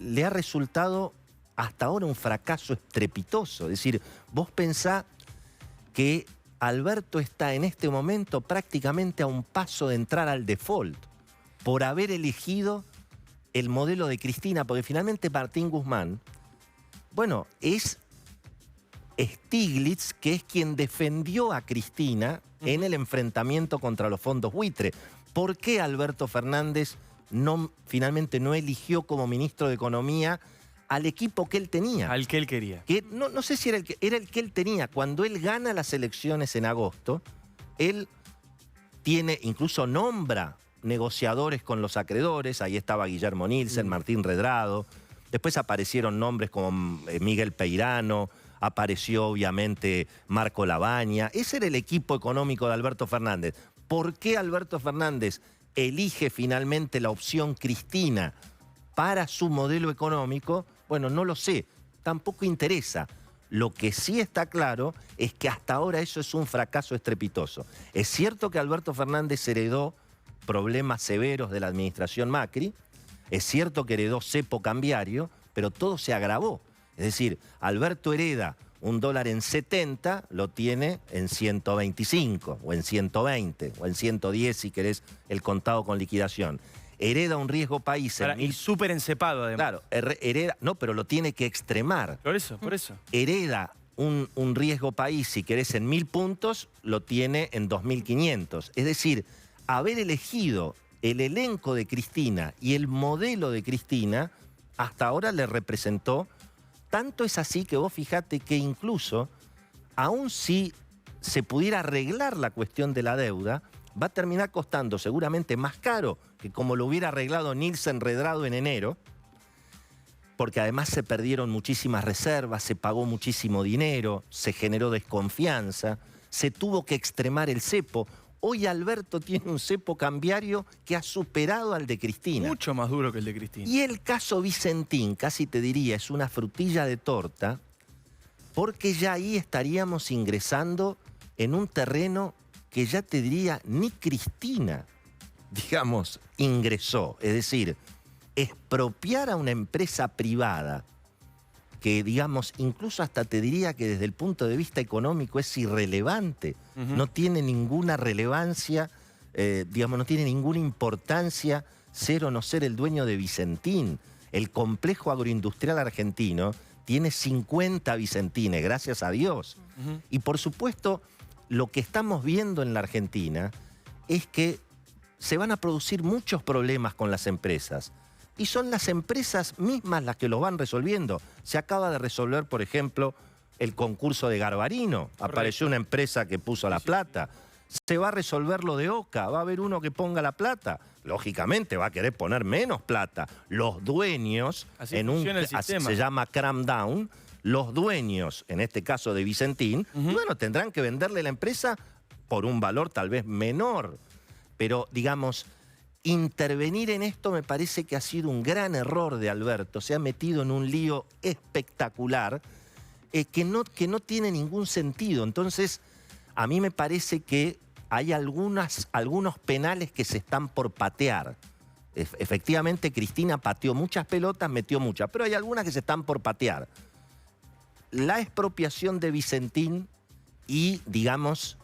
le ha resultado hasta ahora un fracaso estrepitoso. Es decir, vos pensá que Alberto está en este momento prácticamente a un paso de entrar al default por haber elegido el modelo de Cristina, porque finalmente Martín Guzmán, bueno, es Stiglitz, que es quien defendió a Cristina en el enfrentamiento contra los fondos buitre. ¿Por qué Alberto Fernández finalmente no eligió como ministro de Economía al equipo que él tenía? Al que él quería. Que no sé si era el que él tenía. Cuando él gana las elecciones en agosto, él incluso nombra negociadores con los acreedores. Ahí estaba Guillermo Nielsen, Martín Redrado. Después aparecieron nombres como Miguel Peirano, apareció obviamente Marco Labaña. Ese era el equipo económico de Alberto Fernández. ¿Por qué Alberto Fernández elige finalmente la opción Cristina para su modelo económico? Bueno, no lo sé, tampoco interesa. Lo que sí está claro es que hasta ahora eso es un fracaso estrepitoso. Es cierto que Alberto Fernández heredó problemas severos de la administración Macri, es cierto que heredó cepo cambiario, pero todo se agravó. Es decir, Alberto hereda un dólar en 70, lo tiene en 125, o en 120, o en 110 si querés el contado con liquidación. Hereda un riesgo país en Y súper encepado, además. Claro, hereda, no, pero lo tiene que extremar. Por eso. Hereda un riesgo país, si querés, en 1000 puntos, lo tiene en 2500. Es decir, haber elegido el elenco de Cristina y el modelo de Cristina, hasta ahora le representó. Tanto es así que vos fijate que incluso, aun si se pudiera arreglar la cuestión de la deuda, va a terminar costando seguramente más caro que como lo hubiera arreglado Nielsen Redrado en enero, porque además se perdieron muchísimas reservas, se pagó muchísimo dinero, se generó desconfianza, se tuvo que extremar el cepo. Hoy Alberto tiene un cepo cambiario que ha superado al de Cristina. Mucho más duro que el de Cristina. Y el caso Vicentín, casi te diría, es una frutilla de torta, porque ya ahí estaríamos ingresando en un terreno que ya te diría ni Cristina, digamos, ingresó. Es decir, expropiar a una empresa privada que, digamos, incluso hasta te diría que desde el punto de vista económico es irrelevante, no tiene ninguna relevancia, digamos, no tiene ninguna importancia ser o no ser el dueño de Vicentín. El complejo agroindustrial argentino tiene 50 Vicentines, gracias a Dios. Y por supuesto, lo que estamos viendo en la Argentina es que se van a producir muchos problemas con las empresas. Y son las empresas mismas las que lo van resolviendo. Se acaba de resolver, por ejemplo, el concurso de Garbarino. Apareció una empresa que puso la plata. Se va a resolver lo de Oca. Va a haber uno que ponga la plata. Lógicamente va a querer poner menos plata. Los dueños, se llama cram down, los dueños, en este caso de Vicentín, bueno, tendrán que venderle la empresa por un valor tal vez menor. Pero, digamos, intervenir en esto me parece que ha sido un gran error de Alberto. Se ha metido en un lío espectacular que no tiene ningún sentido. Entonces, a mí me parece que hay algunos penales que se están por patear. Efectivamente, Cristina pateó muchas pelotas, metió muchas, pero hay algunas que se están por patear. La expropiación de Vicentín y, digamos,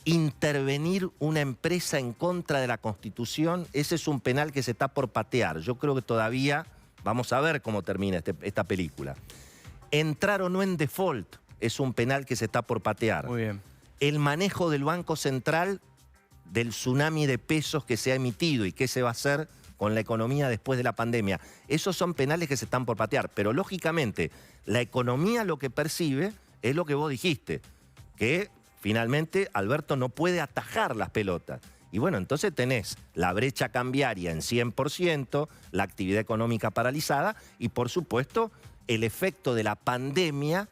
intervenir una empresa en contra de la Constitución, ese es un penal que se está por patear. Yo creo que todavía vamos a ver cómo termina esta película. Entrar o no en default es un penal que se está por patear. Muy bien. El manejo del Banco Central, del tsunami de pesos que se ha emitido y qué se va a hacer, con la economía después de la pandemia. Esos son penales que se están por patear, pero lógicamente la economía lo que percibe es lo que vos dijiste, que finalmente Alberto no puede atajar las pelotas. Y bueno, entonces tenés la brecha cambiaria en 100%, la actividad económica paralizada y por supuesto el efecto de la pandemia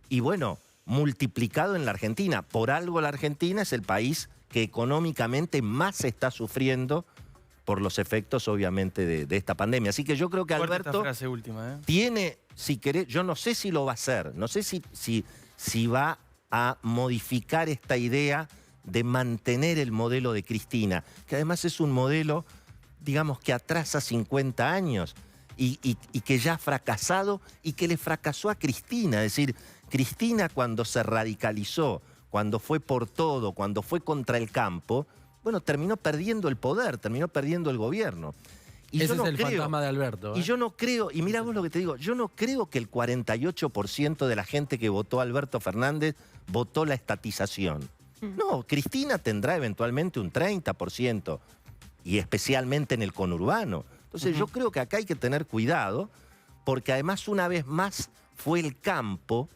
y bueno, multiplicado en la Argentina. Por algo la Argentina es el país que económicamente más está sufriendo por los efectos, obviamente, de esta pandemia. Así que yo creo que Fuerte Alberto esta frase última, ¿eh? tiene, si querés, yo no sé si lo va a hacer, no sé si va a modificar esta idea de mantener el modelo de Cristina, que además es un modelo, digamos, que atrasa 50 años y que ya ha fracasado y que le fracasó a Cristina. Es decir, Cristina cuando se radicalizó, cuando fue por todo, cuando fue contra el campo, bueno, terminó perdiendo el poder, terminó perdiendo el gobierno. Y Ese yo no es el creo, fantasma de Alberto. Y yo no creo, y mira vos lo que te digo, yo no creo que el 48% de la gente que votó a Alberto Fernández votó la estatización. No, Cristina tendrá eventualmente un 30%, y especialmente en el conurbano. Entonces yo creo que acá hay que tener cuidado, porque además una vez más fue el campo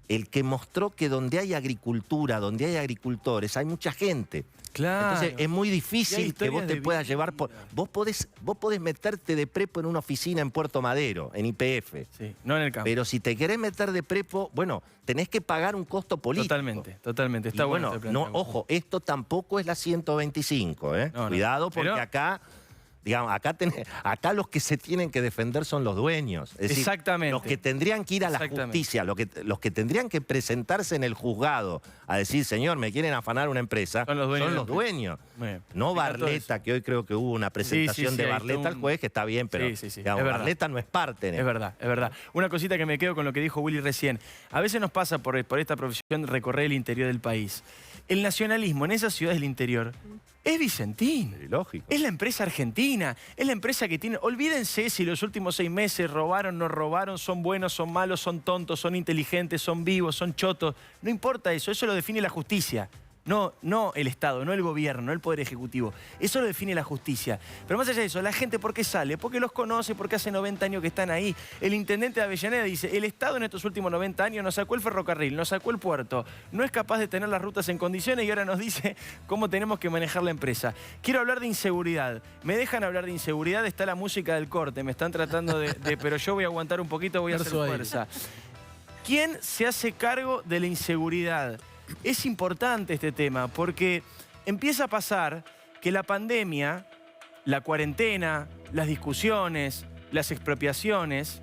el que mostró que donde hay agricultura, donde hay agricultores, hay mucha gente. Claro. Entonces es muy difícil que vos te puedas vida. llevar por... Vos podés meterte de prepo en una oficina en Puerto Madero, en YPF. Sí, no en el campo. Pero si te querés meter de prepo, bueno, tenés que pagar un costo político. Totalmente. Está Y bueno. bueno, este no, planteamiento. ojo, esto tampoco es la 125, ¿eh? No, no. Cuidado porque Pero- acá... Digamos, acá los que se tienen que defender son los dueños. Es decir, Exactamente. los que tendrían que ir a la justicia, los que tendrían que presentarse en el juzgado a decir, señor, me quieren afanar una empresa, Son los dueños. dueños. Muy bien. No Explica todo Barleta, que hoy creo que hubo una presentación sí, de ahí Barleta está al juez, que está bien, pero Sí. digamos, Es verdad. Barleta no es parte. Es verdad. Una cosita que me quedo con lo que dijo Willy recién. A veces nos pasa por esta profesión recorrer el interior del país. El nacionalismo en esas ciudades del interior es Vicentín. Lógico. Es la empresa argentina, es la empresa que tiene... Olvídense si los últimos 6 meses robaron, no robaron, son buenos, son malos, son tontos, son inteligentes, son vivos, son chotos. No importa eso lo define la justicia. No el Estado, no el gobierno, no el Poder Ejecutivo. Eso lo define la justicia. Pero más allá de eso, la gente ¿por qué sale? Porque los conoce, porque hace 90 años que están ahí. El intendente de Avellaneda dice, el Estado en estos últimos 90 años nos sacó el ferrocarril, nos sacó el puerto, no es capaz de tener las rutas en condiciones y ahora nos dice cómo tenemos que manejar la empresa. Quiero hablar de inseguridad. ¿Me dejan hablar de inseguridad? Está la música del corte, me están tratando pero yo voy a aguantar un poquito, voy a hacer fuerza. ¿Quién se hace cargo de la inseguridad? Es importante este tema porque empieza a pasar que la pandemia, la cuarentena, las discusiones, las expropiaciones,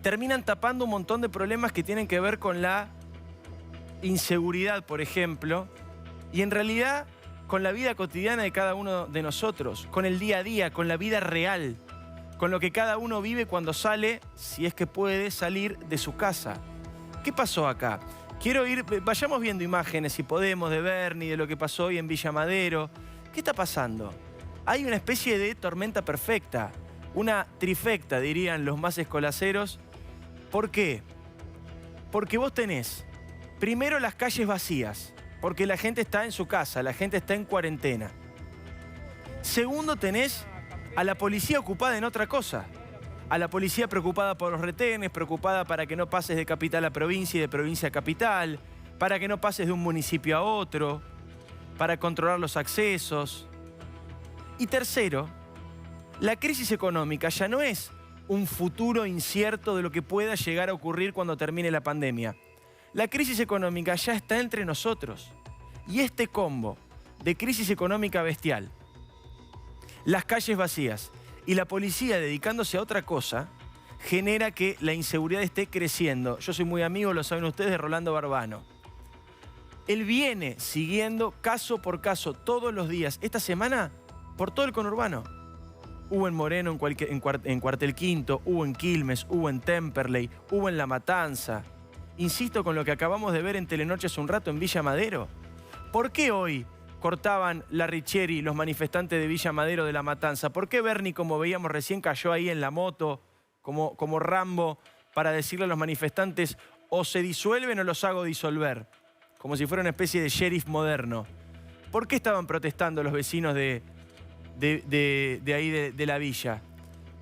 terminan tapando un montón de problemas que tienen que ver con la inseguridad, por ejemplo, y en realidad con la vida cotidiana de cada uno de nosotros, con el día a día, con la vida real, con lo que cada uno vive cuando sale, si es que puede salir de su casa. ¿Qué pasó acá? Vayamos viendo imágenes, si podemos, de Bernie, de lo que pasó hoy en Villa Madero. ¿Qué está pasando? Hay una especie de tormenta perfecta, una trifecta, dirían los más escolaceros. ¿Por qué? Porque vos tenés, primero, las calles vacías, porque la gente está en su casa, la gente está en cuarentena. Segundo, tenés a la policía ocupada en otra cosa. A la policía preocupada por los retenes, preocupada para que no pases de capital a provincia y de provincia a capital, para que no pases de un municipio a otro, para controlar los accesos. Y tercero, la crisis económica ya no es un futuro incierto de lo que pueda llegar a ocurrir cuando termine la pandemia. La crisis económica ya está entre nosotros. Y este combo de crisis económica bestial, las calles vacías y la policía dedicándose a otra cosa, genera que la inseguridad esté creciendo. Yo soy muy amigo, lo saben ustedes, de Rolando Barbano. Él viene siguiendo caso por caso todos los días, esta semana, por todo el conurbano. Hubo en Moreno, en Cuartel Quinto, hubo en Quilmes, hubo en Temperley, hubo en La Matanza. Insisto con lo que acabamos de ver en Telenoche hace un rato en Villa Madero. ¿Por qué hoy cortaban la Richieri, los manifestantes de Villa Madero de La Matanza? ¿Por qué Bernie, como veíamos recién, cayó ahí en la moto, como Rambo, para decirle a los manifestantes, o se disuelven o los hago disolver? Como si fuera una especie de sheriff moderno. ¿Por qué estaban protestando los vecinos de de ahí de la villa.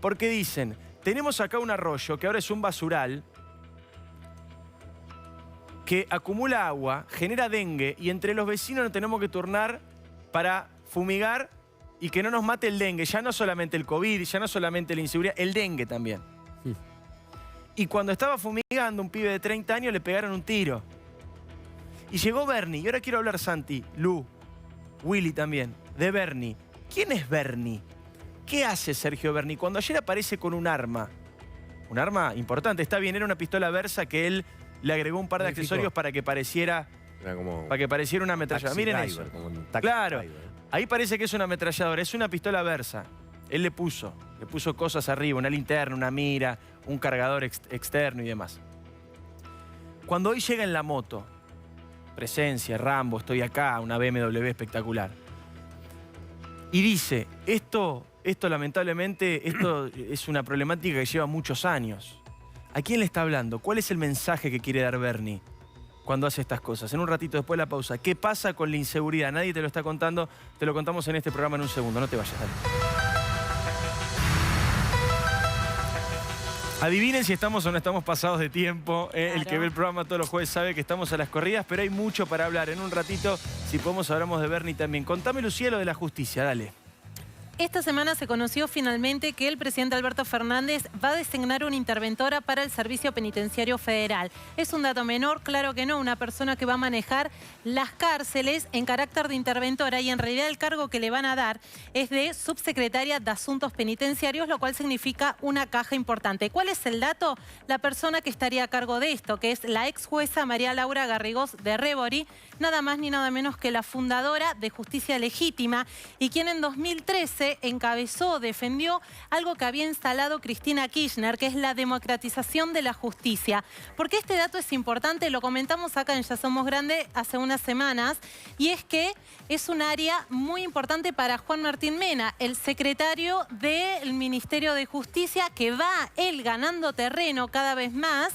Porque dicen, tenemos acá un arroyo que ahora es un basural que acumula agua, genera dengue y entre los vecinos nos tenemos que turnar para fumigar y que no nos mate el dengue. Ya no solamente el COVID, ya no solamente la inseguridad, el dengue también. Y cuando estaba fumigando, un pibe de 30 años le pegaron un tiro. Y llegó Bernie. Y ahora quiero hablar, Santi, Lu, Willy también, de Bernie. ¿Quién es Bernie? ¿Qué hace Sergio Berni? Cuando ayer aparece con un arma importante, está bien, era una pistola Versa que él le agregó un par de accesorios para que pareciera una ametralladora. Miren eso. Claro, ahí parece que es una ametralladora, es una pistola Versa. Él le puso cosas arriba, una linterna, una mira, un cargador externo y demás. Cuando hoy llega en la moto, presencia, Rambo, estoy acá, una BMW espectacular. Y dice, esto lamentablemente, esto es una problemática que lleva muchos años. ¿A quién le está hablando? ¿Cuál es el mensaje que quiere dar Bernie cuando hace estas cosas? En un ratito después de la pausa. ¿Qué pasa con la inseguridad? Nadie te lo está contando. Te lo contamos en este programa en un segundo. No te vayas, dale. Adivinen si estamos o no estamos pasados de tiempo. Claro. El que ve el programa todos los jueves sabe que estamos a las corridas, pero hay mucho para hablar. En un ratito, si podemos, hablamos de Bernie también. Contame, Lucía, lo de la justicia. Dale. Esta semana se conoció finalmente que el presidente Alberto Fernández va a designar una interventora para el Servicio Penitenciario Federal. ¿Es un dato menor? Claro que no. Una persona que va a manejar las cárceles en carácter de interventora y en realidad el cargo que le van a dar es de subsecretaria de Asuntos Penitenciarios, lo cual significa una caja importante. ¿Cuál es el dato? La persona que estaría a cargo de esto, que es la ex jueza María Laura Garrigós de Rebori, nada más ni nada menos que la fundadora de Justicia Legítima y quien en 2013 encabezó, defendió algo que había instalado Cristina Kirchner, que es la democratización de la justicia. Porque este dato es importante, lo comentamos acá en Ya Somos Grande hace unas semanas, y es que es un área muy importante para Juan Martín Mena, el secretario del Ministerio de Justicia, que va él ganando terreno cada vez más.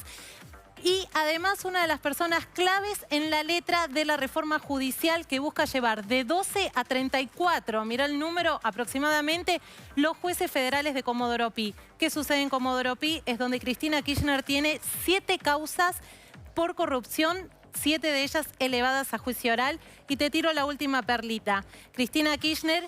Y además una de las personas claves en la letra de la reforma judicial que busca llevar de 12 a 34, mirá el número aproximadamente, los jueces federales de Comodoro Pi. ¿Qué sucede en Comodoro Pi? Es donde Cristina Kirchner tiene 7 causas por corrupción, 7 de ellas elevadas a juicio oral. Y te tiro la última perlita. Cristina Kirchner,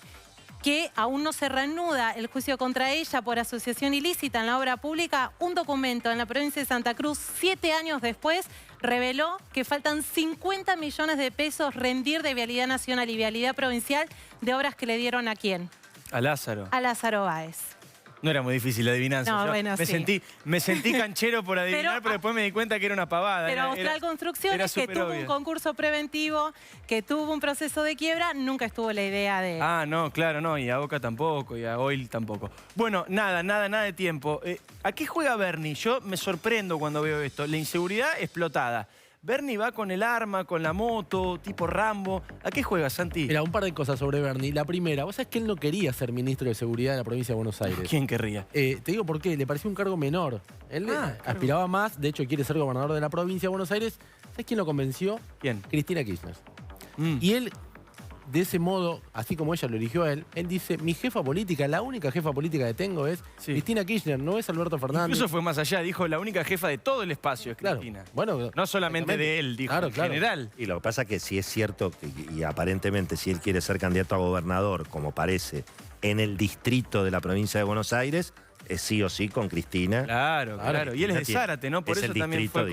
que aún no se reanuda el juicio contra ella por asociación ilícita en la obra pública, un documento en la provincia de Santa Cruz, 7 años después, reveló que faltan 50 millones de pesos rendir de Vialidad Nacional y Vialidad Provincial de obras que le dieron ¿a quién? A Lázaro. A Lázaro Báez. No era muy difícil la adivinanza. No, bueno, me sentí canchero por adivinar, pero después me di cuenta que era una pavada. Pero Austral Construcciones, que tuvo un concurso preventivo, que tuvo un proceso de quiebra, nunca estuvo la idea de... Ah, no, claro, no, y a Boca tampoco, y a Oil tampoco. Bueno, nada de tiempo. ¿A qué juega Bernie? Yo me sorprendo cuando veo esto. La inseguridad explotada. Bernie va con el arma, con la moto, tipo Rambo. ¿A qué juega, Santi? Mira, un par de cosas sobre Bernie. La primera, vos sabés que él no quería ser ministro de Seguridad de la provincia de Buenos Aires. ¿Quién querría? Te digo por qué, le pareció un cargo menor. Él aspiraba más, de hecho quiere ser gobernador de la provincia de Buenos Aires. ¿Sabés quién lo convenció? ¿Quién? Cristina Kirchner. Y él, de ese modo, así como ella lo eligió a él dice, mi jefa política, la única jefa política que tengo es Cristina Kirchner, no es Alberto Fernández. Incluso fue más allá, dijo la única jefa de todo el espacio es Cristina. Claro. Bueno, no solamente de él, dijo en general. Y lo que pasa es que si es cierto, y aparentemente si él quiere ser candidato a gobernador, como parece, en el distrito de la provincia de Buenos Aires, es sí o sí con Cristina. Claro. Y él es de Zárate, ¿no? Por eso también fue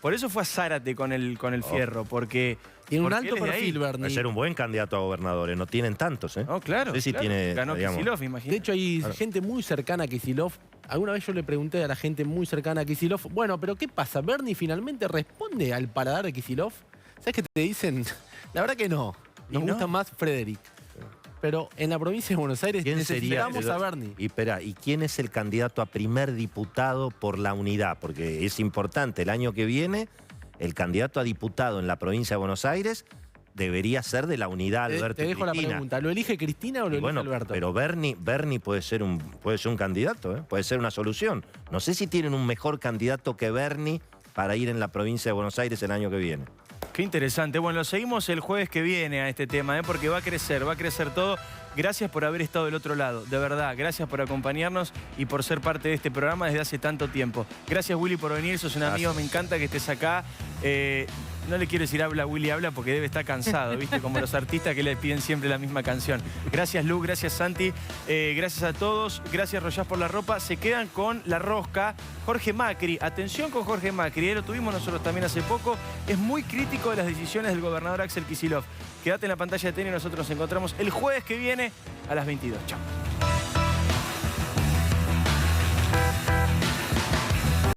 por eso fue a Zárate con el fierro, porque... Tiene un alto perfil, Bernie. Puede ser un buen candidato a gobernador, no tienen tantos, ¿eh? No, claro. No sé si tiene, ganó Kicillof, imagínate. De hecho, hay gente muy cercana a Kicillof. Alguna vez yo le pregunté a la gente muy cercana a Kicillof, bueno, pero ¿qué pasa? ¿Bernie finalmente responde al paladar de Kicillof? ¿Sabes qué te dicen? La verdad que no. Nos gusta más Frederick. Pero en la provincia de Buenos Aires necesitamos a Bernie. Y espera, ¿y quién es el candidato a primer diputado por la unidad? Porque es importante, el año que viene, el candidato a diputado en la provincia de Buenos Aires debería ser de la unidad Alberto Te dejo Cristina. La pregunta, ¿lo elige Cristina o lo elige Alberto? Pero Bernie puede ser un candidato, ¿eh? Puede ser una solución. No sé si tienen un mejor candidato que Bernie para ir en la provincia de Buenos Aires el año que viene. Qué interesante. Bueno, lo seguimos el jueves que viene a este tema, porque va a crecer todo. Gracias por haber estado del otro lado, de verdad. Gracias por acompañarnos y por ser parte de este programa desde hace tanto tiempo. Gracias, Willy, por venir. Sos un amigo, me encanta que estés acá. No le quiero decir habla, Willy, habla, porque debe estar cansado, ¿viste? Como los artistas que le piden siempre la misma canción. Gracias, Lu, gracias, Santi. Gracias a todos. Gracias, Rollás, por la ropa. Se quedan con La Rosca. Jorge Macri, atención con Jorge Macri. Lo tuvimos nosotros también hace poco. Es muy crítico de las decisiones del gobernador Axel Kicillof. Quédate en la pantalla de TN y nosotros nos encontramos el jueves que viene a las 22. Chao.